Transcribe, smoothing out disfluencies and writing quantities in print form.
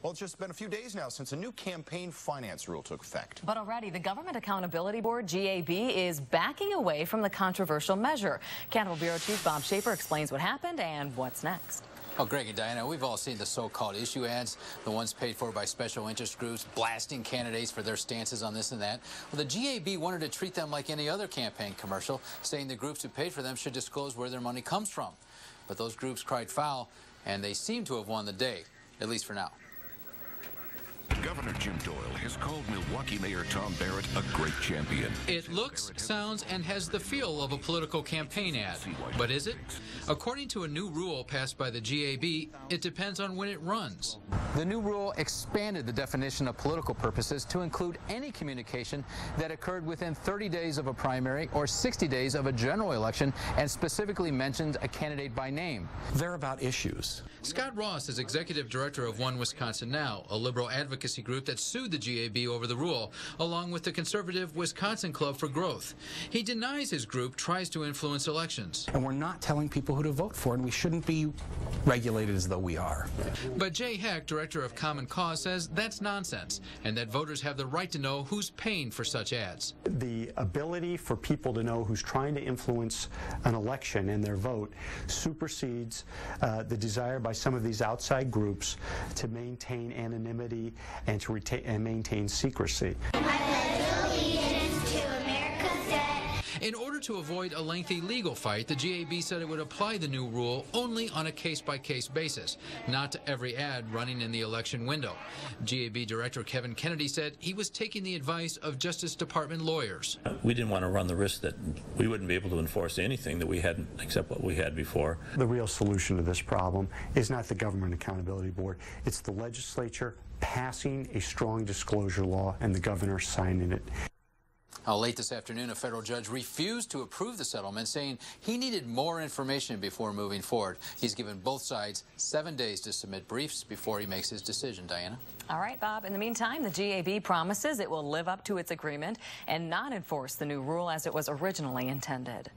Well, it's just been a few days now since a new campaign finance rule took effect. But already, the Government Accountability Board, GAB, is backing away from the controversial measure. Capitol Bureau Chief Bob Schaefer explains what happened and what's next. Well, Greg and Diana, we've all seen the so-called issue ads, the ones paid for by special interest groups, blasting candidates for their stances on this and that. Well, the GAB wanted to treat them like any other campaign commercial, saying the groups who paid for them should disclose where their money comes from. But those groups cried foul, and they seem to have won the day, at least for now. Governor Jim Doyle has called Milwaukee Mayor Tom Barrett a great champion. It looks, sounds, and has the feel of a political campaign ad. But is it? According to a new rule passed by the GAB, it depends on when it runs. The new rule expanded the definition of political purposes to include any communication that occurred within 30 days of a primary or 60 days of a general election, and specifically mentioned a candidate by name. They're about issues. Scott Ross is executive director of One Wisconsin Now, a liberal advocacy group that sued the GAB over the rule, along with the conservative Wisconsin Club for Growth. He denies his group tries to influence elections. And we're not telling people who to vote for, and we shouldn't be regulated as though we are. But Jay Heck, director of Common Cause, says that's nonsense, and that voters have the right to know who's paying for such ads. The ability for people to know who's trying to influence an election and their vote supersedes the desire by some of these outside groups to maintain anonymity and to maintain secrecy. In order to avoid a lengthy legal fight, the GAB said it would apply the new rule only on a case-by-case basis, not to every ad running in the election window. GAB Director Kevin Kennedy said he was taking the advice of Justice Department lawyers. We didn't want to run the risk that we wouldn't be able to enforce anything that we hadn't, except what we had before. The real solution to this problem is not the Government Accountability Board. It's the legislature passing a strong disclosure law and the governor signing it. Late this afternoon, a federal judge refused to approve the settlement, saying he needed more information before moving forward. He's given both sides 7 days to submit briefs before he makes his decision. Diana? All right, Bob. In the meantime, the GAB promises it will live up to its agreement and not enforce the new rule as it was originally intended.